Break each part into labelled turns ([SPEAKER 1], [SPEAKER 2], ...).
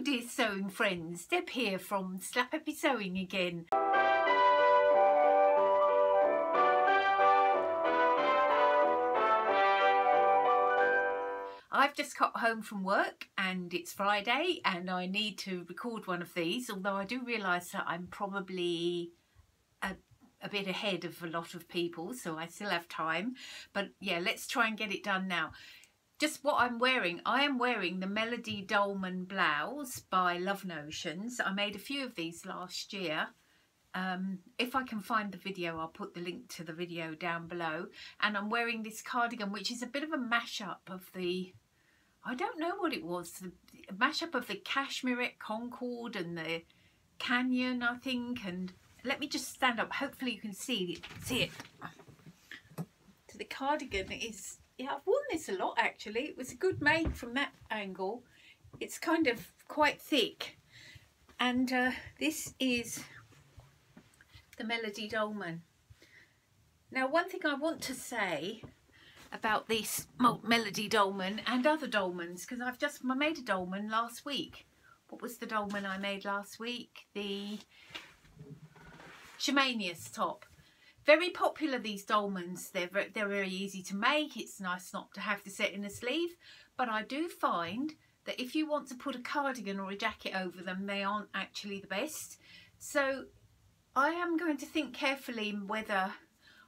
[SPEAKER 1] Hello dear sewing friends, Deb here from Slap Happy Sewing again. I've just got home from work and it's Friday and I need to record one of these, although I do realise that I'm probably a bit ahead of a lot of people, so I still have time. But yeah, let's try and get it done now. Just what I'm wearing, I am wearing the Melody Dolman blouse by Love Notions. I made a few of these last year. If I can find the video, I'll put the link to the video down below. And I'm wearing this cardigan, which is a bit of a mashup of the, I don't know what it was, the mashup of the Cashmere Concord and the Canyon, I think. And let me just stand up, hopefully you can see it. So the cardigan is, yeah, I've worn this a lot actually. It was a good make from that angle. It's kind of quite thick. And this is the Melody Dolman. Now, one thing I want to say about this Melody Dolman and other dolmans, because I made a dolman last week. What was the dolman I made last week? The Shemanius top. Very popular, these dolmans. They're very easy to make. It's nice not to have to set in a sleeve, but I do find that if you want to put a cardigan or a jacket over them, they aren't actually the best. So I am going to think carefully whether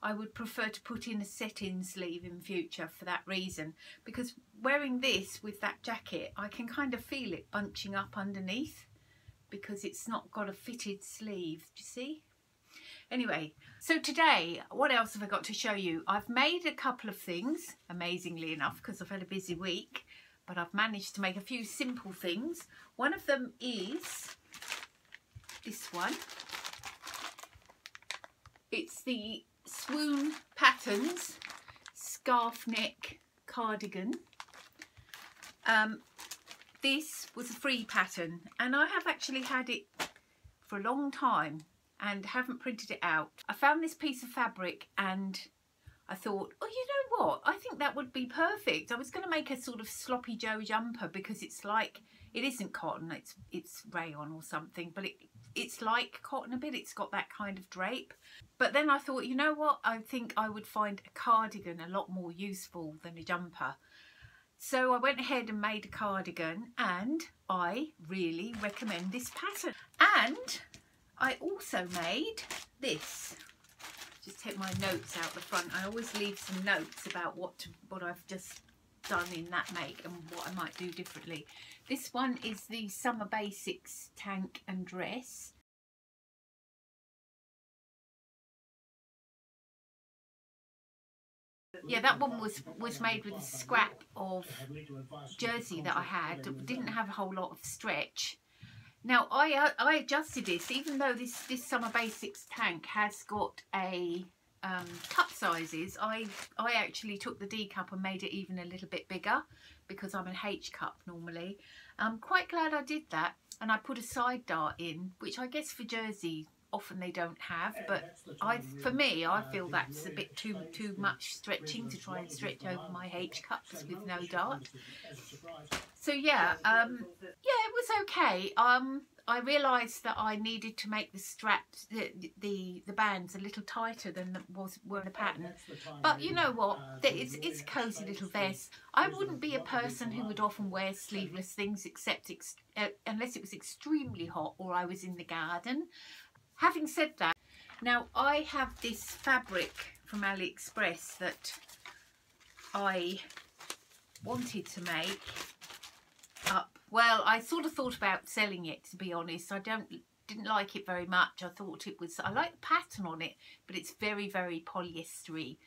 [SPEAKER 1] I would prefer to put in a set-in sleeve in future for that reason, because wearing this with that jacket, I can kind of feel it bunching up underneath because it's not got a fitted sleeve. Do you see? Anyway, so today, what else have I got to show you? I've made a couple of things, amazingly enough, because I've had a busy week, but I've managed to make a few simple things. One of them is this one. It's the Sews Patterns scarf neck cardigan. This was a free pattern and I have actually had it for a long time and haven't printed it out. I found this piece of fabric and I thought, oh, you know what, I think that would be perfect. I was going to make a sort of sloppy Joe jumper because it's like, it isn't cotton, it's rayon or something, but it's like cotton a bit. It's got that kind of drape. But then I thought, you know what, I think I would find a cardigan a lot more useful than a jumper. So I went ahead and made a cardigan and I really recommend this pattern. And I also made this. Just take my notes out the front. I always leave some notes about what I've just done in that make and what I might do differently. This one is the Summer Basics tank and dress. Yeah, that one was made with a scrap of jersey that I had. It didn't have a whole lot of stretch. Now I adjusted this, even though this Summer Basics tank has got a cup sizes. I actually took the D cup and made it even a little bit bigger because I'm an H cup normally. I'm quite glad I did that, and I put a side dart in, which I guess for jersey often they don't have, but for me I feel that's a bit too much stretching to try and stretch over my H cups with no dart. So yeah, yeah, it was okay. I realised that I needed to make the straps, the bands a little tighter than were the pattern. But you know what? It's a cosy little vest. I wouldn't be a person who would often wear sleeveless things except unless it was extremely hot or I was in the garden. Having said that, now I have this fabric from AliExpress that I wanted to make up. Well, I sort of thought about selling it, to be honest. I didn't like it very much. I thought I like the pattern on it, but it's very, very polyestery.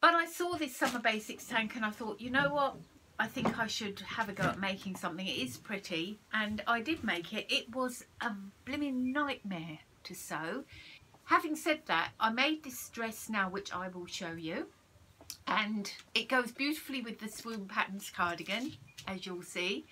[SPEAKER 1] But I saw this Summer Basics tank and I thought, you know what? I think I should have a go at making something. It is pretty, and I did make it. It was a blimmin' nightmare to sew. Having said that, I made this dress now, which I will show you, and it goes beautifully with the Sews Patterns cardigan, as you'll see,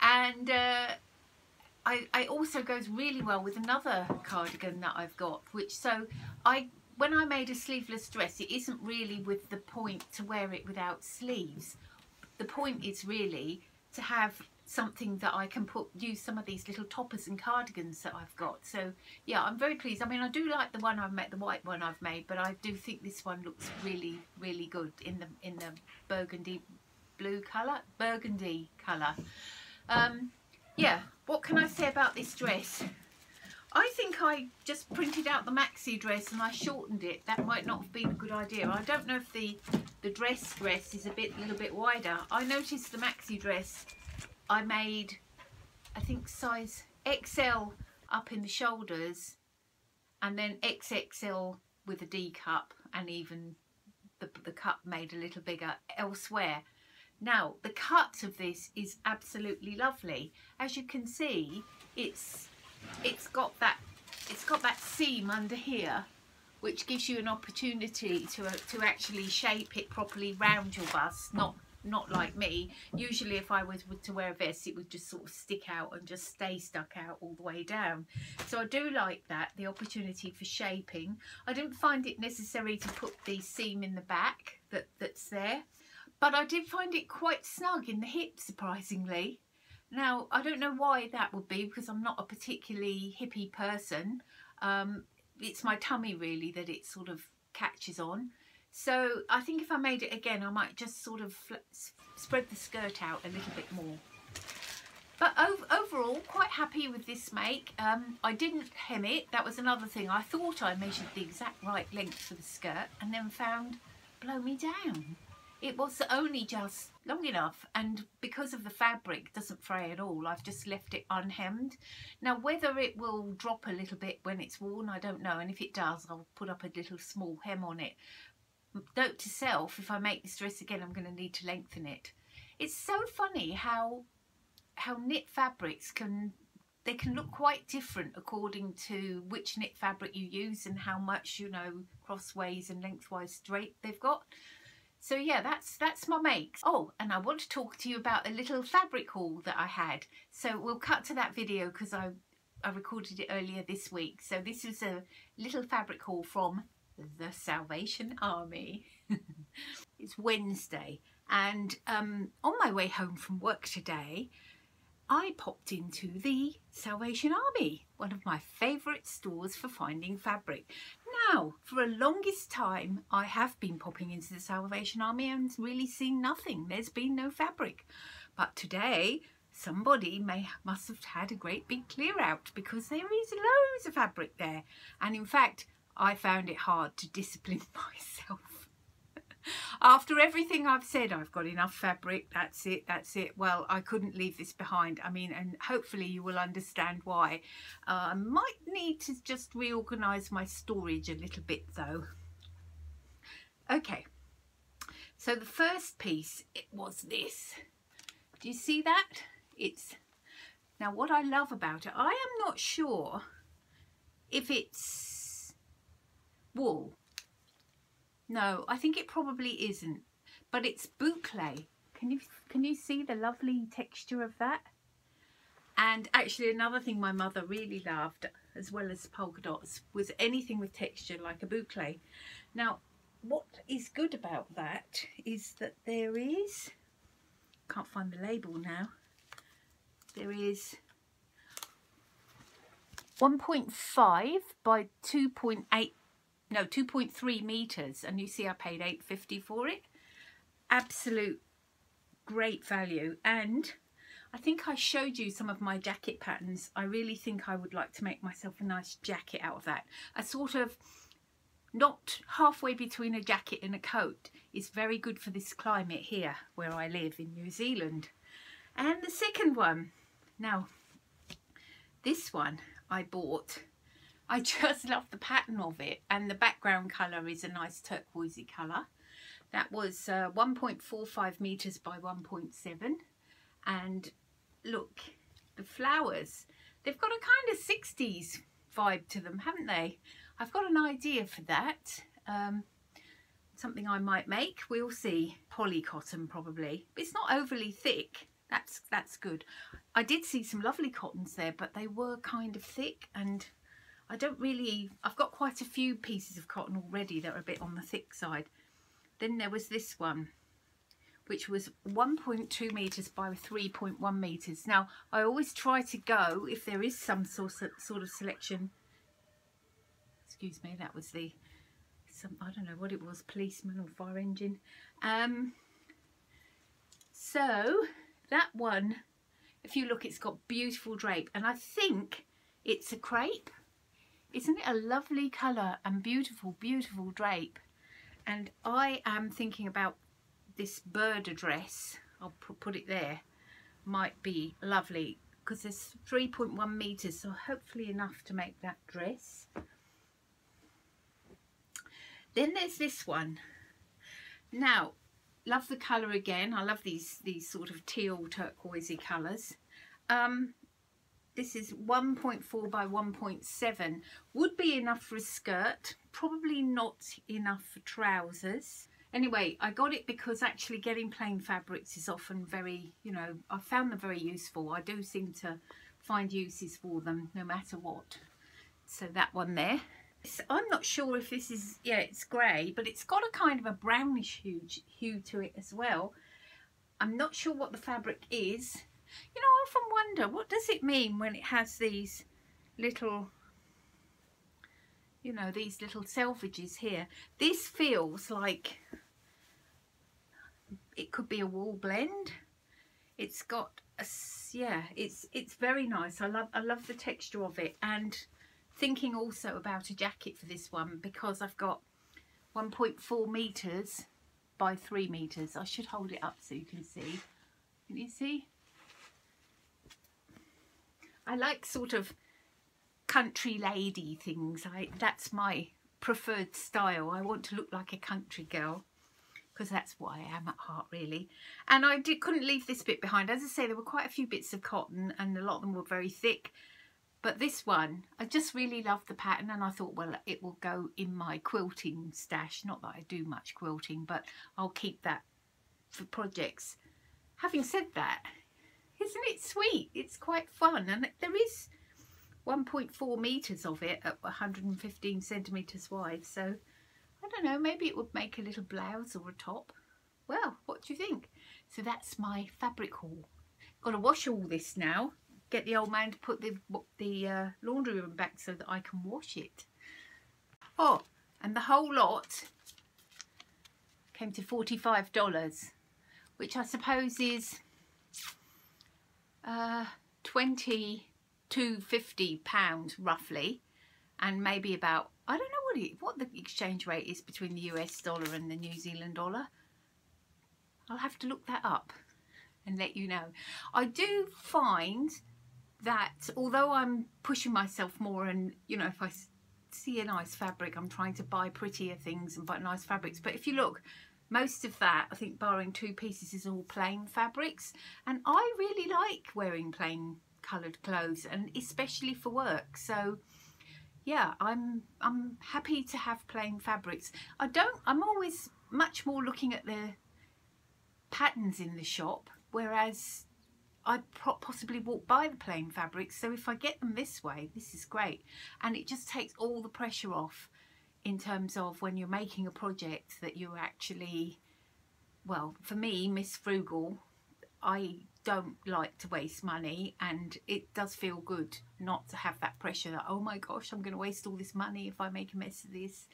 [SPEAKER 1] and it also goes really well with another cardigan that I've got, which when I made a sleeveless dress, it isn't really with the point to wear it without sleeves. The point is really to have something that I can use some of these little toppers and cardigans that I've got. So yeah, I'm very pleased. I mean, I do like the one I've made, the white one I've made, but I do think this one looks really, really good in the burgundy blue colour, yeah, what can I say about this dress? I think I just printed out the maxi dress and I shortened it. That might not have been a good idea. I don't know if the dress is a little bit wider. I noticed the maxi dress I made, I think size XL up in the shoulders, and then XXL with a D cup, and even the cup made a little bigger elsewhere. Now the cut of this is absolutely lovely. As you can see, it's got that seam under here, which gives you an opportunity to actually shape it properly round your bust, not like me. Usually if I was to wear a vest, it would just sort of stick out and just stay stuck out all the way down. So I do like that, the opportunity for shaping. I didn't find it necessary to put the seam in the back that's there, but I did find it quite snug in the hip, surprisingly. Now, I don't know why that would be, because I'm not a particularly hippie person. It's my tummy really that it sort of catches on. So I think if I made it again, I might just sort of spread the skirt out a little bit more. But overall, quite happy with this make. I didn't hem it. That was another thing. I thought I measured the exact right length for the skirt and then found, blow me down, it was only just long enough, and because of the fabric, it doesn't fray at all. I've just left it unhemmed. Now whether it will drop a little bit when it's worn, I don't know, and if it does, I'll put up a little small hem on it. Note to self, if I make this dress again, I'm going to need to lengthen it. It's so funny how knit fabrics can look quite different according to which knit fabric you use and how much, you know, crossways and lengthwise straight they've got. So yeah, that's my makes. Oh, and I want to talk to you about a little fabric haul that I had. So we'll cut to that video because I recorded it earlier this week. So this is a little fabric haul from the Salvation Army. It's Wednesday, and on my way home from work today, I popped into the Salvation Army, one of my favourite stores for finding fabric. Now, for the longest time, I have been popping into the Salvation Army and really seen nothing. There's been no fabric. But today, somebody must have had a great big clear out, because there is loads of fabric there. And in fact, I found it hard to discipline myself. After everything I've said, I've got enough fabric, that's it. Well, I couldn't leave this behind. I mean, and hopefully you will understand why. I might need to just reorganise my storage a little bit though. Okay, so the first piece, it was this. Do you see that? Now what I love about it, I am not sure if it's wool. No, I think it probably isn't, but it's boucle. Can you see the lovely texture of that? And actually another thing my mother really loved, as well as polka dots, was anything with texture like a boucle. Now, what is good about that is that there is, can't find the label now, there is 1.5 by 2.8, no, 2.3 meters, and you see I paid $8.50 for it. Absolute great value. And I think I showed you some of my jacket patterns. I really think I would like to make myself a nice jacket out of that. A sort of, not halfway between a jacket and a coat, is very good for this climate here where I live in New Zealand. And the second one, now this one I bought, I just love the pattern of it, and the background colour is a nice turquoisey colour. That was 1.45 meters by 1.7, and look, the flowers, they've got a kind of 60s vibe to them, haven't they? I've got an idea for that. Something I might make, we'll see. Poly cotton probably, but it's not overly thick. That's good. I did see some lovely cottons there, but they were kind of thick, and I don't really, I've got quite a few pieces of cotton already that are a bit on the thick side. Then there was this one, which was 1.2 meters by 3.1 meters. Now I always try to go, if there is some sort of selection, excuse me, that was I don't know what it was, policeman or fire engine. So that one, if you look, it's got beautiful drape, and I think it's a crepe. Isn't it a lovely colour and beautiful, beautiful drape? And I am thinking about this bird dress. I'll put it there. Might be lovely because there's 3.1 meters, so hopefully enough to make that dress. Then there's this one. Now, love the colour again. I love these sort of teal turquoisey colours. This is 1.4 by 1.7. Would be enough for a skirt, probably not enough for trousers. Anyway, I got it because actually getting plain fabrics is often very, you know, I found them very useful. I do seem to find uses for them no matter what. So that one there. I'm not sure if this is, yeah, it's grey, but it's got a kind of a brownish hue to it as well. I'm not sure what the fabric is. You know, I often wonder, what does it mean when it has these little, you know, these little selvages here? This feels like it could be a wool blend. It's got a, yeah, it's very nice. I love the texture of it, and thinking also about a jacket for this one because I've got 1.4 meters by 3 meters. I should hold it up so you can see. Can you see? I like sort of country lady things. That's my preferred style. I want to look like a country girl because that's what I am at heart, really. And I couldn't leave this bit behind. As I say, there were quite a few bits of cotton and a lot of them were very thick. But this one, I just really loved the pattern, and I thought, well, it will go in my quilting stash. Not that I do much quilting, but I'll keep that for projects. Having said that, isn't it sweet? It's quite fun, and there is 1.4 meters of it at 115 centimeters wide. So I don't know, maybe it would make a little blouse or a top. Well, what do you think? So that's my fabric haul. Got to wash all this now. Get the old man to put the laundry room back so that I can wash it. Oh, and the whole lot came to $45, which I suppose is £20 to £50 roughly, and maybe about, I don't know what the exchange rate is between the US dollar and the New Zealand dollar. I'll have to look that up and let you know. I do find that although I'm pushing myself more, and you know, if I see a nice fabric, I'm trying to buy prettier things and buy nice fabrics, but if you look, most of that, I think barring 2 pieces, is all plain fabrics, and I really like wearing plain coloured clothes, and especially for work. So yeah, I'm happy to have plain fabrics. I'm always much more looking at the patterns in the shop, whereas I possibly walk by the plain fabrics. So if I get them this way, this is great, and it just takes all the pressure off in terms of when you're making a project that you're actually, well, for me, Miss Frugal, I don't like to waste money, and it does feel good not to have that pressure that, oh my gosh, I'm going to waste all this money if I make a mess of this.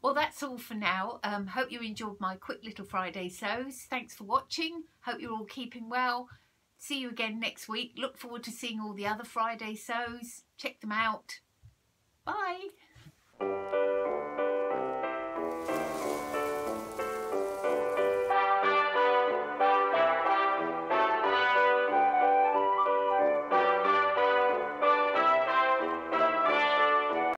[SPEAKER 1] Well, that's all for now. Hope you enjoyed my quick little Friday sews. Thanks for watching. Hope you're all keeping well. See you again next week. Look forward to seeing all the other Friday sews. Check them out. Bye.